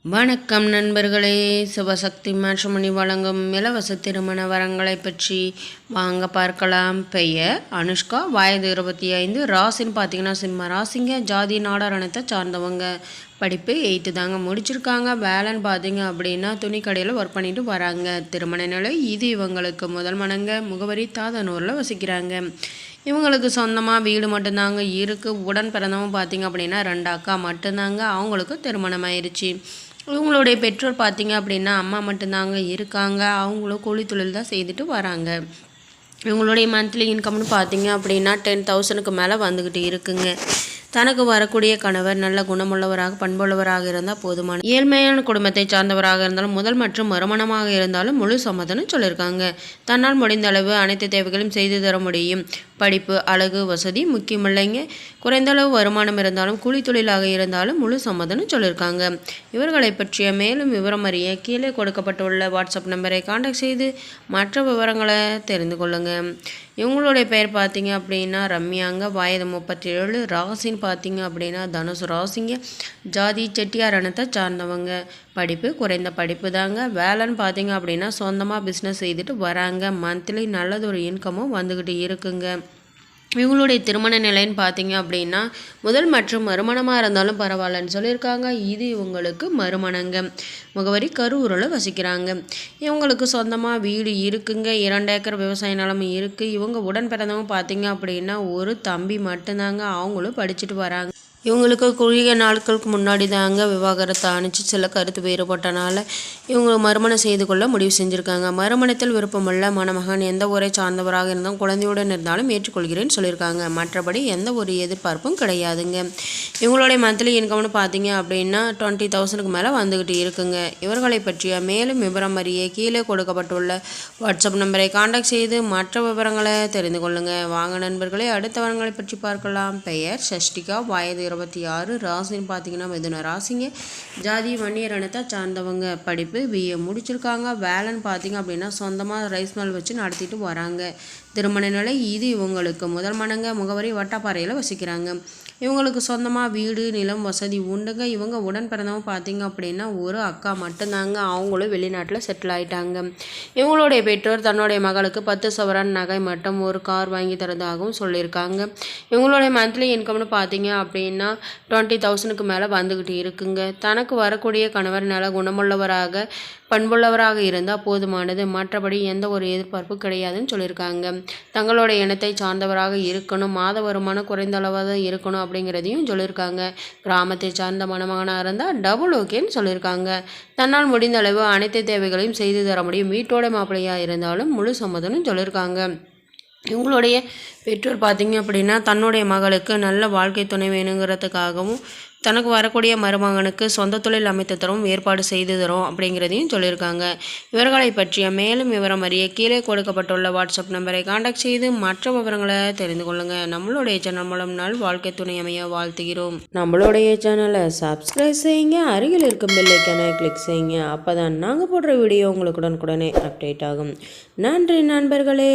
வணக்கம் நண்பர்களே, சிவசக்தி மேட்ரிமோனி வழங்கும் இலவச திருமண வரங்களை பற்றி வாங்க பார்க்கலாம். பெயர் அனுஷ்கா, வயது 25, ராசின்னு பார்த்தீங்கன்னா சிம்ம ராசிங்க, ஜாதி நாடாரணத்தை சார்ந்தவங்க, படிப்பு 8 தாங்க முடிச்சிருக்காங்க. வேலைன்னு பார்த்தீங்க அப்படின்னா துணிக்கடையில் ஒர்க் பண்ணிட்டு வராங்க. திருமண நிலை இது இவங்களுக்கு முதல் மனங்க, முகவரி தாதனூரில் வசிக்கிறாங்க. இவங்களுக்கு சொந்தமாக வீடு மட்டும்தாங்க இருக்குது. உடன் பிறந்தவங்க பார்த்தீங்க அப்படின்னா 2 அக்கா மட்டும்தாங்க. அவங்களுக்கு திருமணம் ஆயிடுச்சு. இவங்களுடைய பெற்றோர் பார்த்தீங்க அப்படின்னா அம்மா மட்டும்தாங்க இருக்காங்க. அவங்களும் கூலி தொழில் தான் செய்துட்டு வராங்க. இவங்களுடைய மந்த்லி இன்கம்னு பார்த்தீங்க அப்படின்னா 10,000க்கு மேலே வந்துக்கிட்டு இருக்குங்க. தனக்கு வரக்கூடிய கணவர் நல்ல குணமுள்ளவராக பண்புள்ளவராக இருந்தால் போதுமான, ஏழ்மையான குடும்பத்தை சார்ந்தவராக இருந்தாலும் முதல் மற்றும் மறுமணமாக இருந்தாலும் முழு சம்மதம்னு சொல்லியிருக்காங்க. தன்னால் முடிந்த அளவு அனைத்து தேவைகளையும் செய்து தர முடியும். படிப்பு, அழகு, வசதி முக்கியமில்லைங்க. குறைந்தளவு வருமானம் இருந்தாலும் கூலி தொழிலாக இருந்தாலும் முழு சம்மதம்னு சொல்லியிருக்காங்க. இவர்களை பற்றிய மேலும் விவரம் அறிய கீழே கொடுக்கப்பட்டுள்ள வாட்ஸ்அப் நம்பரை கான்டாக்ட் செய்து மற்ற விவரங்களை தெரிந்து கொள்ளுங்கள். இவங்களுடைய பெயர் பார்த்தீங்க அப்படின்னா ரம்யாங்க, வயது 37, ராசின்னு பார்த்தீங்க அப்படின்னா தனுசு ராசிங்க, ஜாதி செட்டியார் இனத்தை சார்ந்தவங்க, படிப்பு குறைந்த படிப்பு தாங்க. வேலைன்னு பார்த்தீங்க அப்படின்னா சொந்தமாக பிஸ்னஸ் செய்துட்டு வராங்க. மந்த்லி நல்லதொரு இன்கமும் வந்துக்கிட்டு இருக்குங்க. இவங்களுடைய திருமண நிலைன்னு பார்த்தீங்க அப்படின்னா முதல் மற்றும் மறுமணமாக இருந்தாலும் பரவாயில்லன்னு சொல்லியிருக்காங்க. இது இவங்களுக்கு மறுமணங்க. முகவரி கரூரில் வசிக்கிறாங்க. இவங்களுக்கு சொந்தமாக வீடு இருக்குங்க. 2 ஏக்கர் விவசாய நிலம் இருக்குது. இவங்க உடன் பிறந்தவங்க பார்த்தீங்க அப்படின்னா ஒரு தம்பி மட்டும்தாங்க. அவங்களும் படிச்சுட்டு வராங்க. இவங்களுக்கு குறுகிய நாட்களுக்கு முன்னாடி தாங்க விவாகரத்தை அனுப்பிச்சு சில கருத்து வேறுபட்டனால இவங்க மறுமணம் செய்து கொள்ள முடிவு செஞ்சுருக்காங்க. மறுமணத்தில் விருப்பமுள்ள மணமகன் எந்த ஊரை சார்ந்தவராக இருந்தாலும் குழந்தையுடன் இருந்தாலும் ஏற்றுக்கொள்கிறேன்னு சொல்லியிருக்காங்க. மற்றபடி எந்த ஒரு எதிர்பார்ப்பும் கிடையாதுங்க. இவங்களுடைய மந்த்லி இன்கம்னு பார்த்தீங்க அப்படின்னா 20,000க்கு மேலே வந்துக்கிட்டு இருக்குங்க. இவர்களை பற்றிய மேலும் விவரம் அறிய கீழே கொடுக்கப்பட்டுள்ள வாட்ஸ்அப் நம்பரை கான்டாக்ட் செய்து மற்ற விவரங்களை தெரிந்து கொள்ளுங்கள். வாங்க நண்பர்களே, அடுத்த வரங்களை பற்றி பார்க்கலாம். பெயர் சஷ்டிகா, வயது 26, ராசின்னு பார்த்தீங்கன்னா மிதுன ராசிங்க, ஜாதி வன்னியர் இனத்தை சார்ந்தவங்க, படிப்பு BA முடிச்சிருக்காங்க. வேலைன்னு பார்த்தீங்க அப்படின்னா சொந்தமாக ரைஸ் மில் வச்சு நடத்திட்டு வராங்க. திருமண நிலை இது இவங்களுக்கு முதல் மனங்க, முகவரி வட்டாப்பாறையில் வசிக்கிறாங்க. இவங்களுக்கு சொந்தமாக வீடு நிலம் வசதி உண்டுங்க. இவங்க உடன் பிறந்தவங்க பார்த்தீங்க அப்படின்னா ஒரு அக்கா மட்டும்தாங்க. அவங்களும் வெளிநாட்டில் செட்டில் ஆகிட்டாங்க. இவங்களுடைய பெற்றோர் தன்னுடைய மகளுக்கு 10 சவரன் நகை மற்றும் ஒரு கார் வாங்கி தரதாகவும் சொல்லியிருக்காங்க. இவங்களுடைய மந்த்லி இன்கம்னு பார்த்தீங்க அப்படின்னா 20,000க்கு மேலே வந்துக்கிட்டு இருக்குங்க. தனக்கு வரக்கூடிய கணவர் நல்ல குணமுள்ளவராக பண்புள்ளவராக இருந்தால் போதுமானது. மற்றபடி எந்த ஒரு எதிர்பார்ப்பு கிடையாதுன்னு சொல்லியிருக்காங்க. தங்களுடைய இனத்தை சார்ந்தவராக இருக்கணும். மாத வருமானம் குறைந்த அளவாக இருக்கணும் அப்படிங்கிறதையும் சொல்லியிருக்காங்க. கிராமத்தை சார்ந்த மணமகனாக இருந்தால் டபுள் ஓகேன்னு சொல்லியிருக்காங்க. தன்னால் முடிந்த அளவு அனைத்து தேவைகளையும் செய்து தர முடியும். வீட்டோட மாப்பிள்ளையாக இருந்தாலும் முழு சம்மதம்னு சொல்லியிருக்காங்க. இவங்களுடைய பெற்றோர் பார்த்தீங்க அப்படின்னா தன்னுடைய மகளுக்கு நல்ல வாழ்க்கை துணை வேணுங்கிறதுக்காகவும் தனக்கு வரக்கூடிய மருமகனுக்கு சொந்த தொழில் அமைத்து தரும் ஏற்பாடு செய்து தரும் அப்படிங்கிறதையும் சொல்லியிருக்காங்க. இவர்களை பற்றிய மேலும் விவரம் அறிய கீழே கொடுக்கப்பட்டுள்ள வாட்ஸ்அப் நம்பரை கான்டாக்ட் செய்து மற்ற விவரங்களை தெரிந்து கொள்ளுங்கள். நம்மளுடைய சேனல் மூலம் நாள் வாழ்க்கை துணை அமைய வாழ்த்துகிறோம். நம்மளுடைய சேனலை சப்ஸ்கிரைப் செய்யுங்க, அருகில் இருக்கும் பெல் ஐக்கானை கிளிக் செய்யுங்க. அப்போ தான் நாங்கள் போடுற வீடியோ உங்களுக்கு உடனுக்குடனே அப்டேட் ஆகும். நன்றி நண்பர்களே.